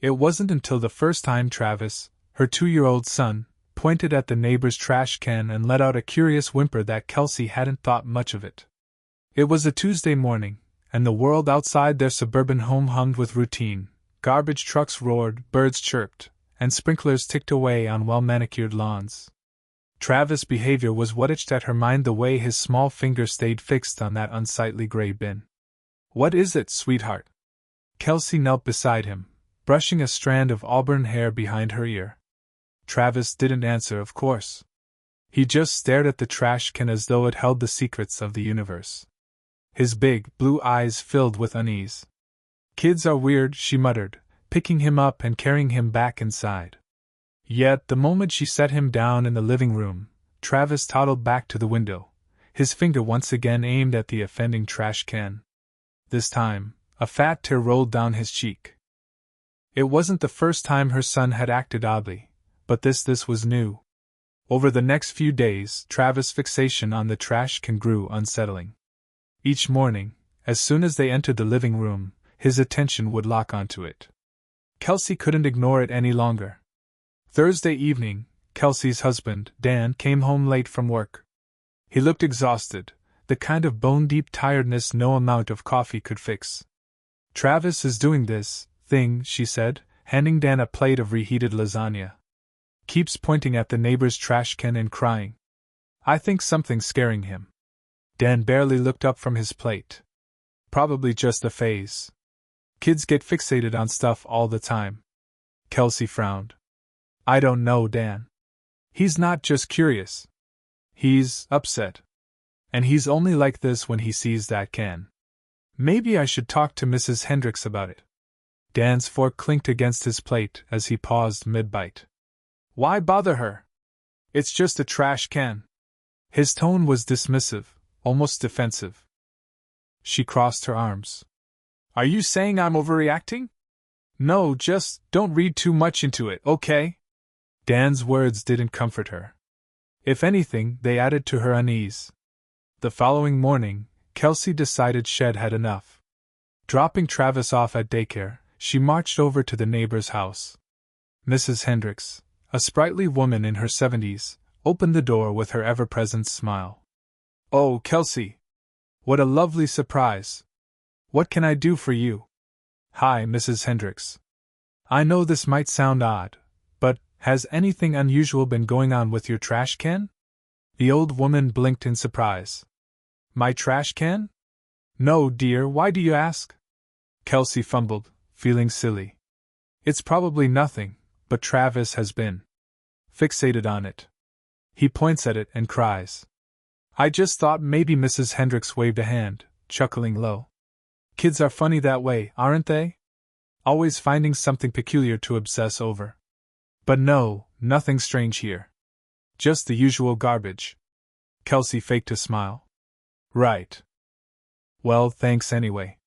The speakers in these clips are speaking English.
It wasn't until the first time Travis, her 2-year-old son, pointed at the neighbor's trash can and let out a curious whimper that Kelsey hadn't thought much of it. It was a Tuesday morning, and the world outside their suburban home hummed with routine. Garbage trucks roared, birds chirped, and sprinklers ticked away on well-manicured lawns. Travis' behavior was what itched at her mind, the way his small finger stayed fixed on that unsightly gray bin. "What is it, sweetheart?" Kelsey knelt beside him, brushing a strand of auburn hair behind her ear. Travis didn't answer, of course. He just stared at the trash can as though it held the secrets of the universe. His big, blue eyes filled with unease. "Kids are weird," she muttered, picking him up and carrying him back inside. Yet, the moment she set him down in the living room, Travis toddled back to the window, his finger once again aimed at the offending trash can. This time, a fat tear rolled down his cheek. It wasn't the first time her son had acted oddly, but this was new. Over the next few days, Travis' fixation on the trash can grew unsettling. Each morning, as soon as they entered the living room, his attention would lock onto it. Kelsey couldn't ignore it any longer. Thursday evening, Kelsey's husband, Dan, came home late from work. He looked exhausted, the kind of bone-deep tiredness no amount of coffee could fix. "Travis is doing this thing," she said, handing Dan a plate of reheated lasagna. "Keeps pointing at the neighbor's trash can and crying. I think something's scaring him." Dan barely looked up from his plate. "Probably just a phase. Kids get fixated on stuff all the time." Kelsey frowned. "I don't know, Dan. He's not just curious. He's upset. And he's only like this when he sees that can. Maybe I should talk to Mrs. Hendricks about it." Dan's fork clinked against his plate as he paused mid-bite. "Why bother her? It's just a trash can." His tone was dismissive, almost defensive. She crossed her arms. "Are you saying I'm overreacting?" "No, just don't read too much into it, okay?" Dan's words didn't comfort her. If anything, they added to her unease. The following morning, Kelsey decided she'd had enough. Dropping Travis off at daycare, she marched over to the neighbor's house. Mrs. Hendricks, a sprightly woman in her 70s, opened the door with her ever-present smile. "Oh, Kelsey! What a lovely surprise! What can I do for you?" "Hi, Mrs. Hendricks. I know this might sound odd, but has anything unusual been going on with your trash can?" The old woman blinked in surprise. "My trash can? No, dear, why do you ask?" Kelsey fumbled, feeling silly. "It's probably nothing, but Travis has been fixated on it. He points at it and cries. I just thought maybe." Mrs. Hendricks waved a hand, chuckling low. "Kids are funny that way, aren't they? Always finding something peculiar to obsess over. But no, nothing strange here. Just the usual garbage." Kelsey faked a smile. "Right. Well, thanks anyway."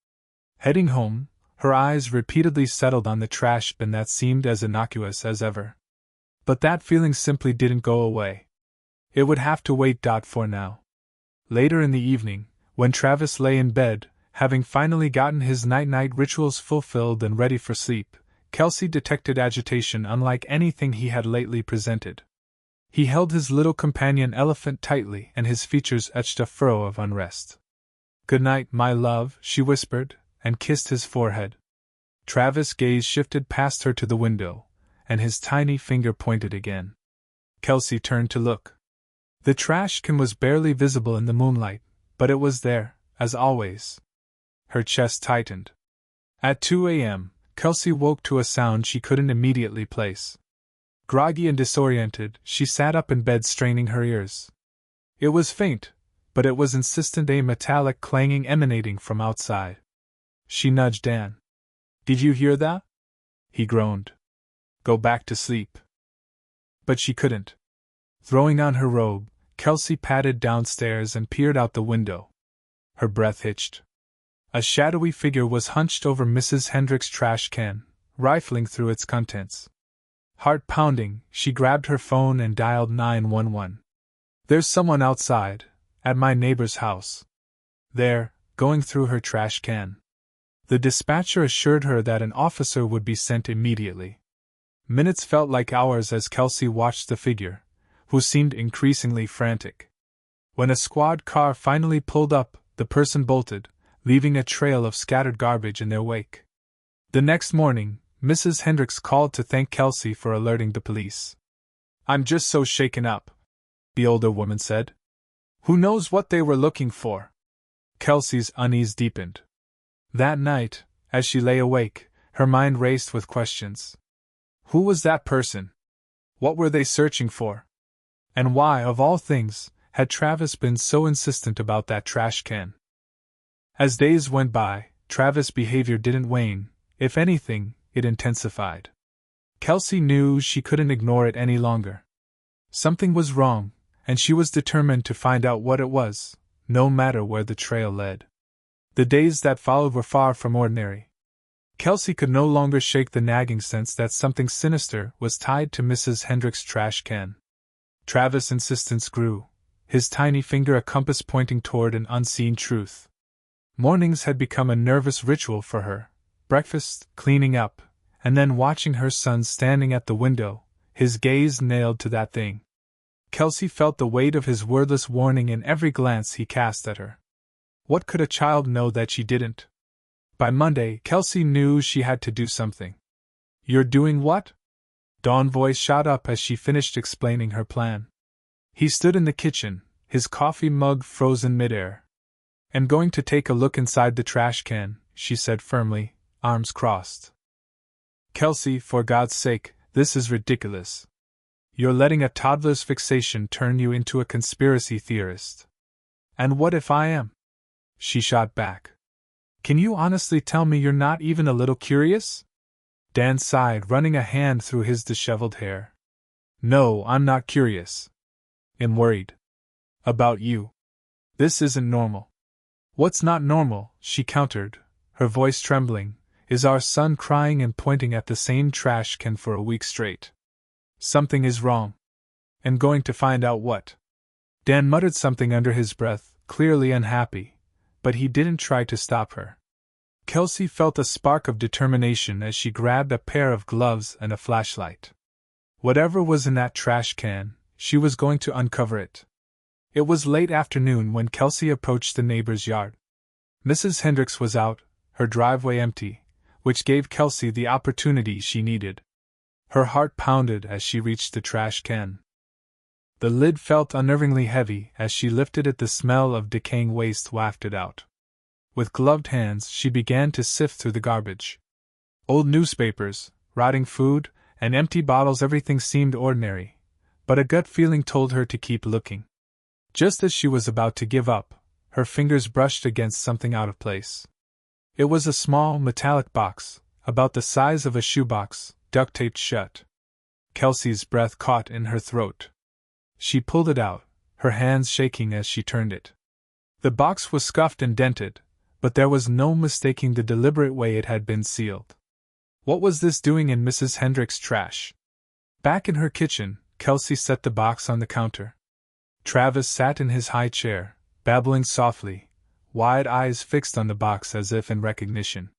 Heading home, her eyes repeatedly settled on the trash bin that seemed as innocuous as ever. But that feeling simply didn't go away. It would have to wait for now. Later in the evening, when Travis lay in bed, having finally gotten his night-night rituals fulfilled and ready for sleep, Kelsey detected agitation unlike anything he had lately presented. He held his little companion elephant tightly and his features etched a furrow of unrest. "Good night, my love," she whispered, and kissed his forehead. Travis' gaze shifted past her to the window, and his tiny finger pointed again. Kelsey turned to look. The trash can was barely visible in the moonlight, but it was there, as always. Her chest tightened. At 2 a.m., Kelsey woke to a sound she couldn't immediately place. Groggy and disoriented, she sat up in bed straining her ears. It was faint, but it was insistent, a metallic clanging emanating from outside. She nudged Dan. "Did you hear that?" He groaned. "Go back to sleep." But she couldn't. Throwing on her robe, Kelsey padded downstairs and peered out the window. Her breath hitched. A shadowy figure was hunched over Mrs. Hendricks' trash can, rifling through its contents. Heart pounding, she grabbed her phone and dialed 911. "There's someone outside, at my neighbor's house. They're going through her trash can." The dispatcher assured her that an officer would be sent immediately. Minutes felt like hours as Kelsey watched the figure, who seemed increasingly frantic. When a squad car finally pulled up, the person bolted, leaving a trail of scattered garbage in their wake. The next morning, Mrs. Hendricks called to thank Kelsey for alerting the police. "I'm just so shaken up," the older woman said. "Who knows what they were looking for?" Kelsey's unease deepened. That night, as she lay awake, her mind raced with questions. Who was that person? What were they searching for? And why, of all things, had Travis been so insistent about that trash can? As days went by, Travis' behavior didn't wane. If anything, it intensified. Kelsey knew she couldn't ignore it any longer. Something was wrong, and she was determined to find out what it was, no matter where the trail led. The days that followed were far from ordinary. Kelsey could no longer shake the nagging sense that something sinister was tied to Mrs. Hendricks' trash can. Travis' insistence grew, his tiny finger a compass pointing toward an unseen truth. Mornings had become a nervous ritual for her: breakfast, cleaning up, and then watching her son standing at the window, his gaze nailed to that thing. Kelsey felt the weight of his wordless warning in every glance he cast at her. What could a child know that she didn't? By Monday, Kelsey knew she had to do something. "You're doing what?" Dawn's voice shot up as she finished explaining her plan. He stood in the kitchen, his coffee mug frozen midair. "I'm going to take a look inside the trash can," she said firmly, arms crossed. "Kelsey, for God's sake, this is ridiculous. You're letting a toddler's fixation turn you into a conspiracy theorist." "And what if I am?" she shot back. "Can you honestly tell me you're not even a little curious?" Dan sighed, running a hand through his disheveled hair. "No, I'm not curious. I'm worried. About you. This isn't normal." "What's not normal?" she countered, her voice trembling, "is our son crying and pointing at the same trash can for a week straight. Something is wrong. And going to find out what." Dan muttered something under his breath, clearly unhappy, but he didn't try to stop her. Kelsey felt a spark of determination as she grabbed a pair of gloves and a flashlight. Whatever was in that trash can, she was going to uncover it. It was late afternoon when Kelsey approached the neighbor's yard. Mrs. Hendricks was out, her driveway empty, which gave Kelsey the opportunity she needed. Her heart pounded as she reached the trash can. The lid felt unnervingly heavy as she lifted it. The smell of decaying waste wafted out. With gloved hands, she began to sift through the garbage. Old newspapers, rotting food, and empty bottles. Everything seemed ordinary, but a gut feeling told her to keep looking. Just as she was about to give up, her fingers brushed against something out of place. It was a small, metallic box, about the size of a shoebox, duct-taped shut. Kelsey's breath caught in her throat. She pulled it out, her hands shaking as she turned it. The box was scuffed and dented, but there was no mistaking the deliberate way it had been sealed. What was this doing in Mrs. Hendricks' trash? Back in her kitchen, Kelsey set the box on the counter. Travis sat in his high chair, babbling softly, wide eyes fixed on the box as if in recognition.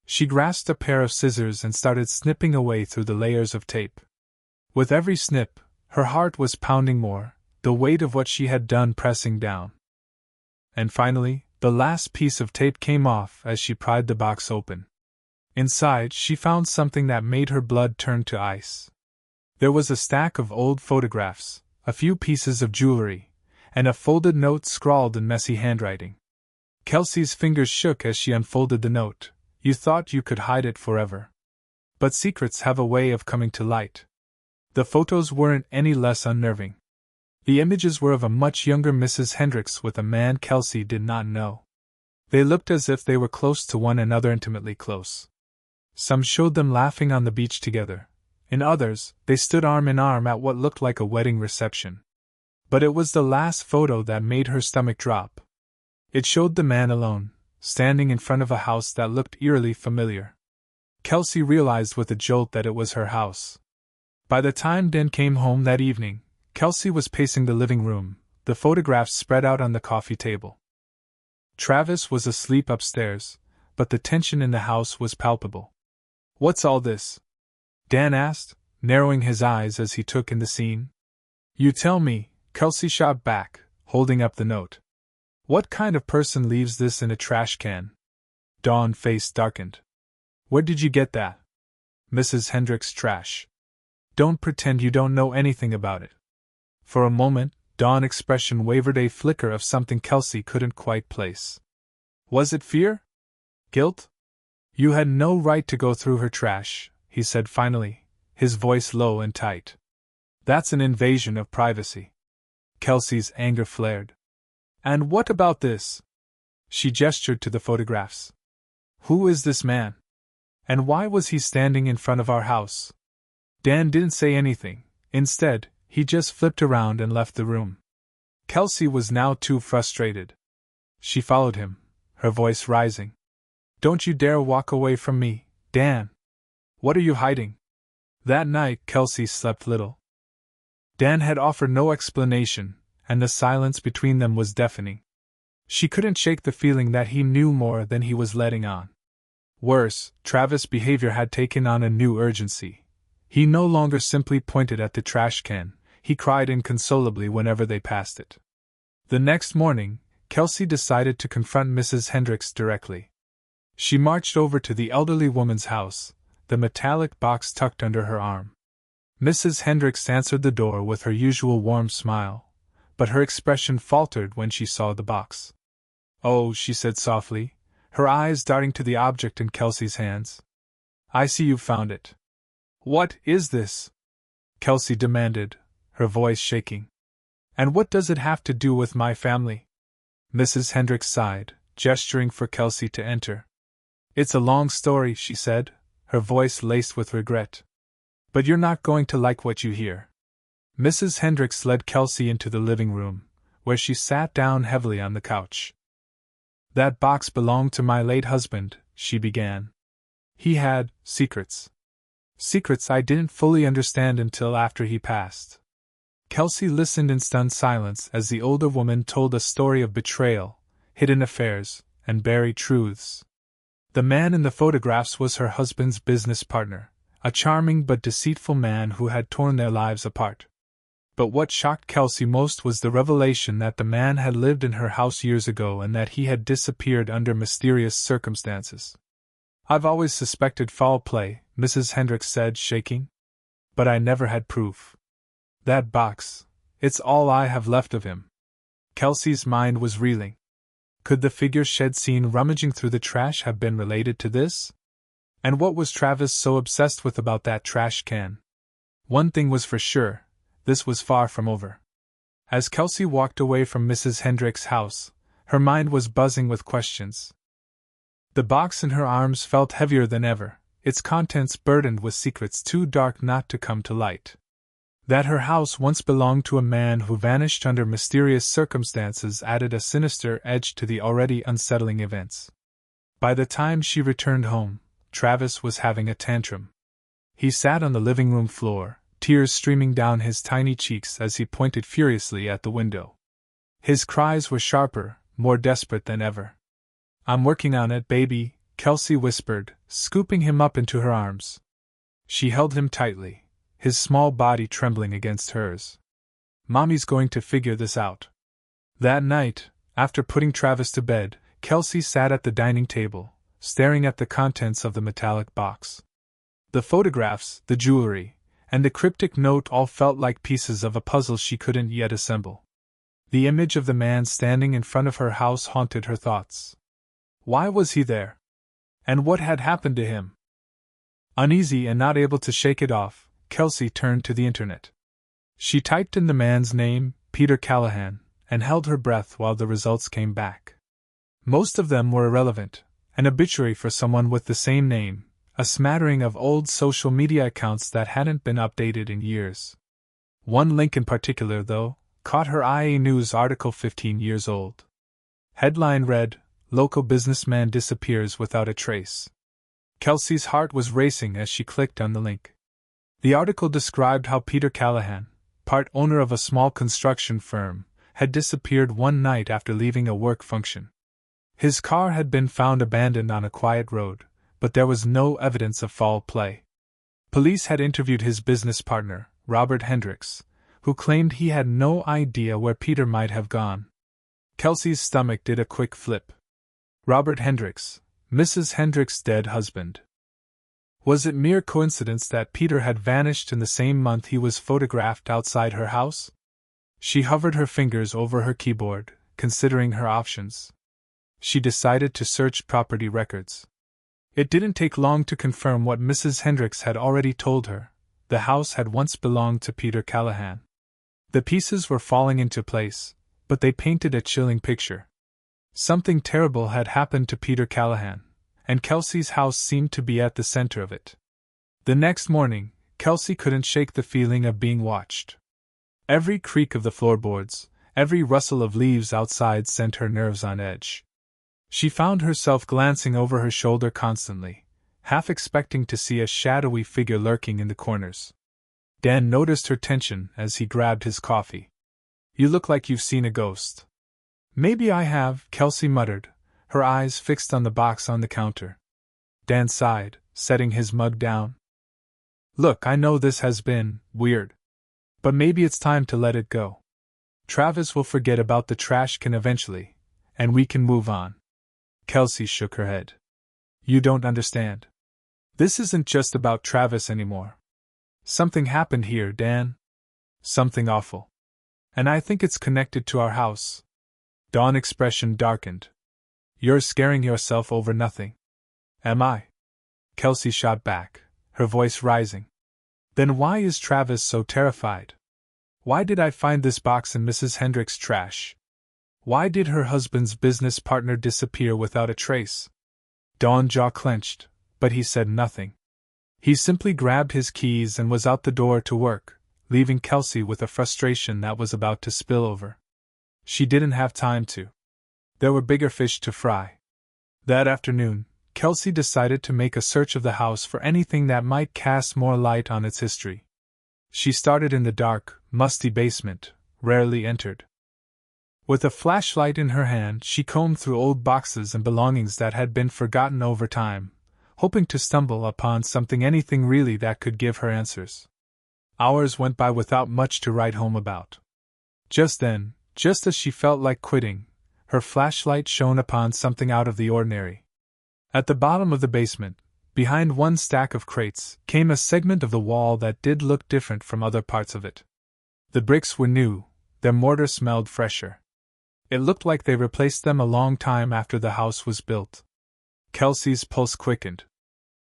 She grasped a pair of scissors and started snipping away through the layers of tape. With every snip, her heart was pounding more, the weight of what she had done pressing down. And finally, the last piece of tape came off as she pried the box open. Inside, she found something that made her blood turn to ice. There was a stack of old photographs, a few pieces of jewelry, and a folded note scrawled in messy handwriting. Kelsey's fingers shook as she unfolded the note. "You thought you could hide it forever. But secrets have a way of coming to light." The photos weren't any less unnerving. The images were of a much younger Mrs. Hendricks with a man Kelsey did not know. They looked as if they were close to one another, intimately close. Some showed them laughing on the beach together. In others, they stood arm in arm at what looked like a wedding reception. But it was the last photo that made her stomach drop. It showed the man alone, standing in front of a house that looked eerily familiar. Kelsey realized with a jolt that it was her house. By the time Dan came home that evening, Kelsey was pacing the living room, the photographs spread out on the coffee table. Travis was asleep upstairs, but the tension in the house was palpable. "What's all this?" Dan asked, narrowing his eyes as he took in the scene. "You tell me," Kelsey shot back, holding up the note. "What kind of person leaves this in a trash can?" Dawn's face darkened. "Where did you get that?" "Mrs. Hendricks' trash." "Don't pretend you don't know anything about it." For a moment, Dawn's expression wavered, a flicker of something Kelsey couldn't quite place. Was it fear? Guilt? "You had no right to go through her trash," he said finally, his voice low and tight. "That's an invasion of privacy." Kelsey's anger flared. "And what about this?" She gestured to the photographs. "Who is this man? And why was he standing in front of our house?" Dan didn't say anything. Instead, he just flipped around and left the room. Kelsey was now too frustrated. She followed him, her voice rising. "Don't you dare walk away from me, Dan! What are you hiding?" That night, Kelsey slept little. Dan had offered no explanation, and the silence between them was deafening. She couldn't shake the feeling that he knew more than he was letting on. Worse, Travis' behavior had taken on a new urgency. He no longer simply pointed at the trash can, he cried inconsolably whenever they passed it. The next morning, Kelsey decided to confront Mrs. Hendricks directly. She marched over to the elderly woman's house, the metallic box tucked under her arm. Mrs. Hendricks answered the door with her usual warm smile, but her expression faltered when she saw the box. "Oh," she said softly, her eyes darting to the object in Kelsey's hands. "I see you found it." "What is this?" Kelsey demanded, her voice shaking. "And what does it have to do with my family?" Mrs. Hendricks sighed, gesturing for Kelsey to enter. "It's a long story," she said, her voice laced with regret. "But you're not going to like what you hear." Mrs. Hendricks led Kelsey into the living room, where she sat down heavily on the couch. "That box belonged to my late husband," she began. "He had secrets. Secrets I didn't fully understand until after he passed." Kelsey listened in stunned silence as the older woman told a story of betrayal, hidden affairs, and buried truths. The man in the photographs was her husband's business partner, a charming but deceitful man who had torn their lives apart. But what shocked Kelsey most was the revelation that the man had lived in her house years ago and that he had disappeared under mysterious circumstances. "I've always suspected foul play," Mrs. Hendricks said, shaking. "But I never had proof. That box, it's all I have left of him." Kelsey's mind was reeling. Could the figure she'd seen rummaging through the trash have been related to this? And what was Travis so obsessed with about that trash can? One thing was for sure, this was far from over. As Kelsey walked away from Mrs. Hendricks' house, her mind was buzzing with questions. The box in her arms felt heavier than ever, its contents burdened with secrets too dark not to come to light. That her house once belonged to a man who vanished under mysterious circumstances added a sinister edge to the already unsettling events. By the time she returned home, Travis was having a tantrum. He sat on the living room floor, tears streaming down his tiny cheeks as he pointed furiously at the window. His cries were sharper, more desperate than ever. "I'm working on it, baby," Kelsey whispered, scooping him up into her arms. She held him tightly, his small body trembling against hers. "Mommy's going to figure this out." That night, after putting Travis to bed, Kelsey sat at the dining table, staring at the contents of the metallic box. The photographs, the jewelry, and the cryptic note all felt like pieces of a puzzle she couldn't yet assemble. The image of the man standing in front of her house haunted her thoughts. Why was he there? And what had happened to him? Uneasy and not able to shake it off, Kelsey turned to the internet. She typed in the man's name, Peter Callahan, and held her breath while the results came back. Most of them were irrelevant, an obituary for someone with the same name, a smattering of old social media accounts that hadn't been updated in years. One link in particular, though, caught her eye, a news article 15 years old. Headline read, "Local businessman disappears without a trace." Kelsey's heart was racing as she clicked on the link. The article described how Peter Callahan, part owner of a small construction firm, had disappeared one night after leaving a work function. His car had been found abandoned on a quiet road, but there was no evidence of foul play. Police had interviewed his business partner, Robert Hendricks, who claimed he had no idea where Peter might have gone. Kelsey's stomach did a quick flip. Robert Hendricks, Mrs. Hendricks' dead husband. Was it mere coincidence that Peter had vanished in the same month he was photographed outside her house? She hovered her fingers over her keyboard, considering her options. She decided to search property records. It didn't take long to confirm what Mrs. Hendricks had already told her. The house had once belonged to Peter Callahan. The pieces were falling into place, but they painted a chilling picture. Something terrible had happened to Peter Callahan, and Kelsey's house seemed to be at the center of it. The next morning, Kelsey couldn't shake the feeling of being watched. Every creak of the floorboards, every rustle of leaves outside sent her nerves on edge. She found herself glancing over her shoulder constantly, half expecting to see a shadowy figure lurking in the corners. Dan noticed her tension as he grabbed his coffee. "You look like you've seen a ghost." "Maybe I have," Kelsey muttered, her eyes fixed on the box on the counter. Dan sighed, setting his mug down. "Look, I know this has been weird. But maybe it's time to let it go. Travis will forget about the trash can eventually, and we can move on." Kelsey shook her head. "You don't understand. This isn't just about Travis anymore. Something happened here, Dan. Something awful. And I think it's connected to our house." Dawn's expression darkened. "You're scaring yourself over nothing." "Am I?" Kelsey shot back, her voice rising. "Then why is Travis so terrified? Why did I find this box in Mrs. Hendricks' trash? Why did her husband's business partner disappear without a trace?" Dawn's jaw clenched, but he said nothing. He simply grabbed his keys and was out the door to work, leaving Kelsey with a frustration that was about to spill over. She didn't have time to. There were bigger fish to fry. That afternoon, Kelsey decided to make a search of the house for anything that might cast more light on its history. She started in the dark, musty basement, rarely entered. With a flashlight in her hand, she combed through old boxes and belongings that had been forgotten over time, hoping to stumble upon anything really that could give her answers. Hours went by without much to write home about. Just then, just as she felt like quitting, her flashlight shone upon something out of the ordinary. At the bottom of the basement, behind one stack of crates, came a segment of the wall that did look different from other parts of it. The bricks were new, their mortar smelled fresher. It looked like they replaced them a long time after the house was built. Kelsey's pulse quickened.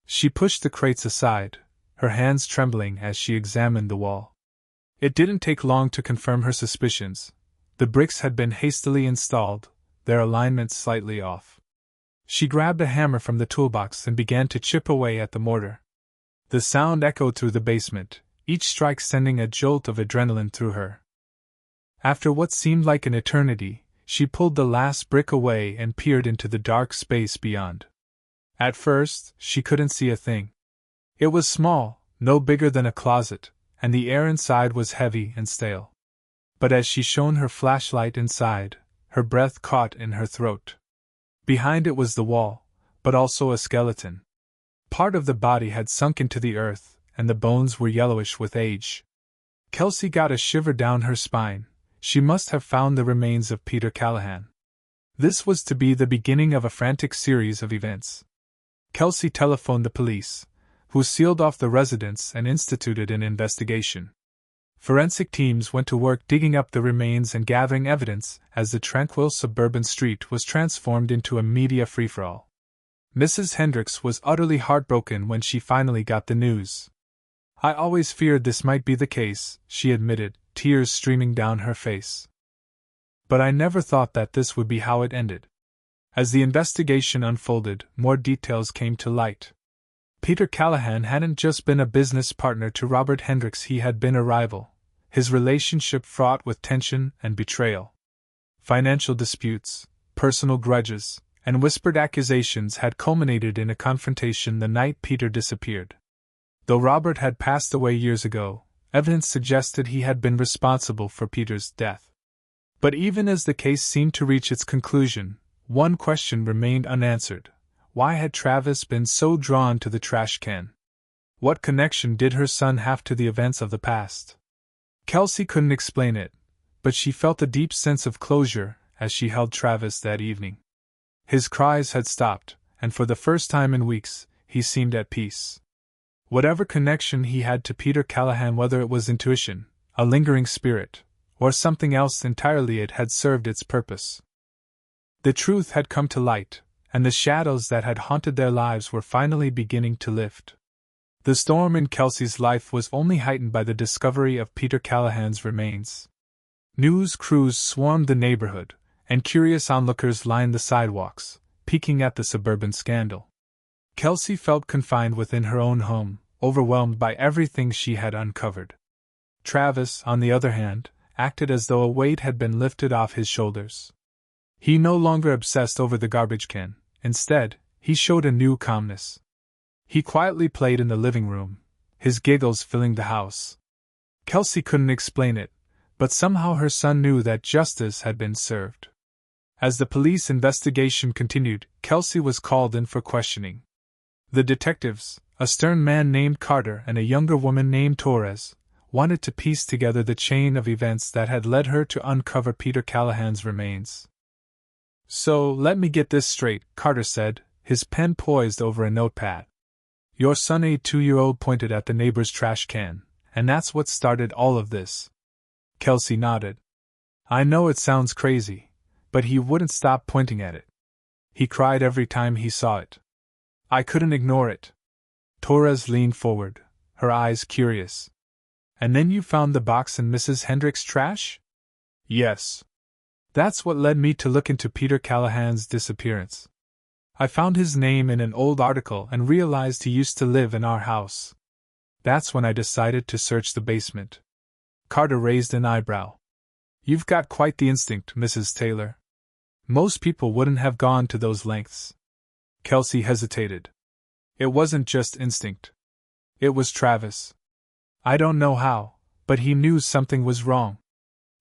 She pushed the crates aside, her hands trembling as she examined the wall. It didn't take long to confirm her suspicions. The bricks had been hastily installed, their alignment slightly off. She grabbed a hammer from the toolbox and began to chip away at the mortar. The sound echoed through the basement, each strike sending a jolt of adrenaline through her. After what seemed like an eternity, she pulled the last brick away and peered into the dark space beyond. At first, she couldn't see a thing. It was small, no bigger than a closet, and the air inside was heavy and stale. But as she shone her flashlight inside, her breath caught in her throat. Behind it was the wall, but also a skeleton. Part of the body had sunk into the earth, and the bones were yellowish with age. Kelsey got a shiver down her spine. She must have found the remains of Peter Callahan. This was to be the beginning of a frantic series of events. Kelsey telephoned the police, who sealed off the residence and instituted an investigation. Forensic teams went to work digging up the remains and gathering evidence as the tranquil suburban street was transformed into a media free-for-all. Mrs. Hendricks was utterly heartbroken when she finally got the news. "I always feared this might be the case," she admitted, tears streaming down her face. "But I never thought that this would be how it ended." As the investigation unfolded, more details came to light. Peter Callahan hadn't just been a business partner to Robert Hendricks, he had been a rival, his relationship fraught with tension and betrayal. Financial disputes, personal grudges, and whispered accusations had culminated in a confrontation the night Peter disappeared. Though Robert had passed away years ago, evidence suggested he had been responsible for Peter's death. But even as the case seemed to reach its conclusion, One question remained unanswered. Why had Travis been so drawn to the trash can? What connection did her son have to the events of the past? Kelsey couldn't explain it, but she felt a deep sense of closure as she held Travis that evening. His cries had stopped, and for the first time in weeks, he seemed at peace. Whatever connection he had to Peter Callahan, whether it was intuition, a lingering spirit, or something else entirely, it had served its purpose. The truth had come to light, and the shadows that had haunted their lives were finally beginning to lift. The storm in Kelsey's life was only heightened by the discovery of Peter Callahan's remains. News crews swarmed the neighborhood, and curious onlookers lined the sidewalks, peeking at the suburban scandal. Kelsey felt confined within her own home, overwhelmed by everything she had uncovered. Travis, on the other hand, acted as though a weight had been lifted off his shoulders. He no longer obsessed over the garbage can. Instead, he showed a new calmness. He quietly played in the living room, his giggles filling the house. Kelsey couldn't explain it, but somehow her son knew that justice had been served. As the police investigation continued, Kelsey was called in for questioning. The detectives, a stern man named Carter and a younger woman named Torres, wanted to piece together the chain of events that had led her to uncover Peter Callahan's remains. "So, let me get this straight," Carter said, his pen poised over a notepad. "Your son, a 2-year-old, pointed at the neighbor's trash can, and that's what started all of this." Kelsey nodded. "I know it sounds crazy, but he wouldn't stop pointing at it. He cried every time he saw it. I couldn't ignore it." Torres leaned forward, her eyes curious. "And then you found the box in Mrs. Hendricks' trash?" "Yes. That's what led me to look into Peter Callahan's disappearance. I found his name in an old article and realized he used to live in our house. That's when I decided to search the basement." Carter raised an eyebrow. "You've got quite the instinct, Mrs. Taylor. Most people wouldn't have gone to those lengths." Kelsey hesitated. "It wasn't just instinct. It was Travis. I don't know how, but he knew something was wrong."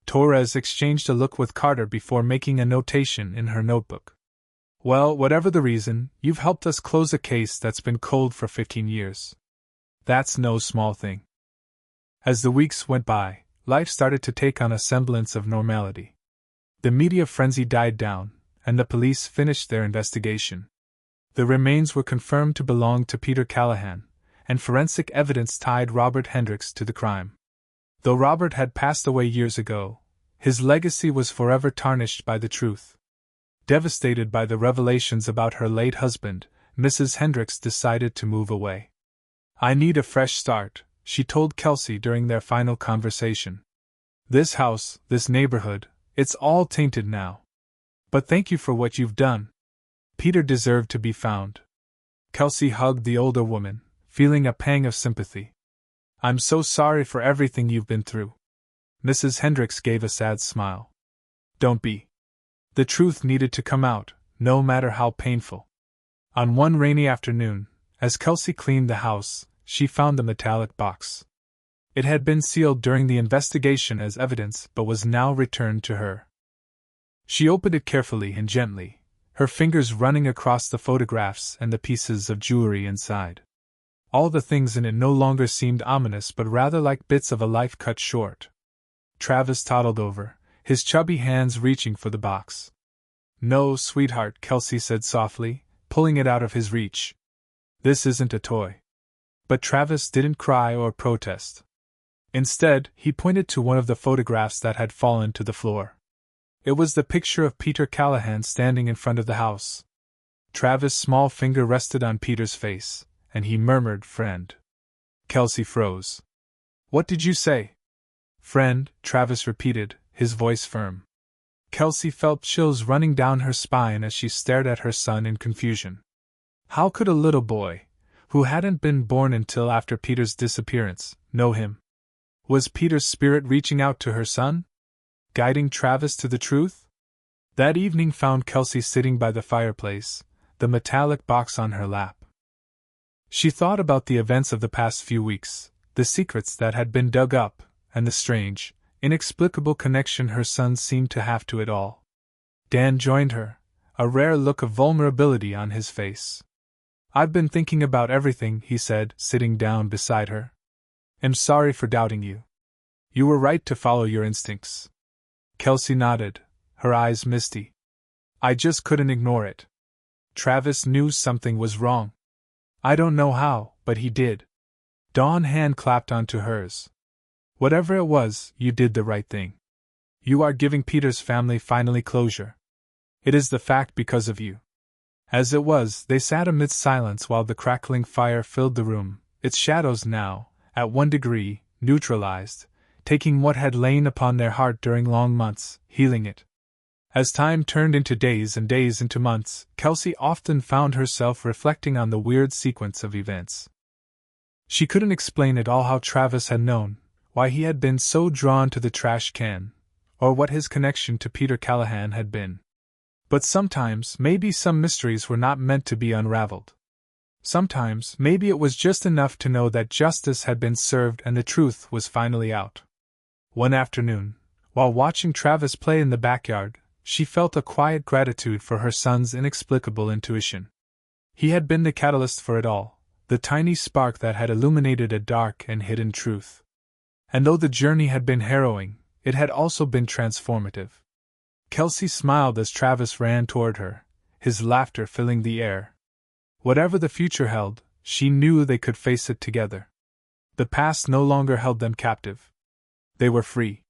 Torres exchanged a look with Carter before making a notation in her notebook. "Well, whatever the reason, you've helped us close a case that's been cold for 15 years. That's no small thing." As the weeks went by, life started to take on a semblance of normality. The media frenzy died down, and the police finished their investigation. The remains were confirmed to belong to Peter Callahan, and forensic evidence tied Robert Hendricks to the crime. Though Robert had passed away years ago, his legacy was forever tarnished by the truth. Devastated by the revelations about her late husband, Mrs. Hendricks decided to move away. "I need a fresh start," she told Kelsey during their final conversation. "This house, this neighborhood, it's all tainted now. But thank you for what you've done. Peter deserved to be found." Kelsey hugged the older woman, feeling a pang of sympathy. "I'm so sorry for everything you've been through." Mrs. Hendricks gave a sad smile. "Don't be. The truth needed to come out, no matter how painful." On one rainy afternoon, as Kelsey cleaned the house, she found the metallic box. It had been sealed during the investigation as evidence but was now returned to her. She opened it carefully and gently, her fingers running across the photographs and the pieces of jewelry inside. All the things in it no longer seemed ominous but rather like bits of a life cut short. Travis toddled over, his chubby hands reaching for the box. "No, sweetheart," Kelsey said softly, pulling it out of his reach. "This isn't a toy." But Travis didn't cry or protest. Instead, he pointed to one of the photographs that had fallen to the floor. It was the picture of Peter Callahan standing in front of the house. Travis' small finger rested on Peter's face, and he murmured, "Friend." Kelsey froze. "What did you say?" "Friend," Travis repeated, his voice firm. Kelsey felt chills running down her spine as she stared at her son in confusion. How could a little boy, who hadn't been born until after Peter's disappearance, know him? Was Peter's spirit reaching out to her son? Guiding Travis to the truth? That evening found Kelsey sitting by the fireplace, the metallic box on her lap. She thought about the events of the past few weeks, the secrets that had been dug up, and the strange, inexplicable connection her son seemed to have to it all. Dan joined her, a rare look of vulnerability on his face. "I've been thinking about everything," he said, sitting down beside her. "I'm sorry for doubting you. You were right to follow your instincts." Kelsey nodded, her eyes misty. "I just couldn't ignore it." Travis knew something was wrong. "I don't know how, but he did." Dawn's hand clapped onto hers. "Whatever it was, you did the right thing. You are giving Peter's family finally closure. It is the fact because of you." As it was, they sat amidst silence while the crackling fire filled the room, its shadows now, at 1 degree, neutralized, taking what had lain upon their heart during long months, healing it. As time turned into days and days into months, Kelsey often found herself reflecting on the weird sequence of events. She couldn't explain it all, how Travis had known, why he had been so drawn to the trash can, or what his connection to Peter Callahan had been. But sometimes, maybe some mysteries were not meant to be unraveled. Sometimes, maybe it was just enough to know that justice had been served and the truth was finally out. One afternoon, while watching Travis play in the backyard, she felt a quiet gratitude for her son's inexplicable intuition. He had been the catalyst for it all, the tiny spark that had illuminated a dark and hidden truth. And though the journey had been harrowing, it had also been transformative. Kelsey smiled as Travis ran toward her, his laughter filling the air. Whatever the future held, she knew they could face it together. The past no longer held them captive. They were free.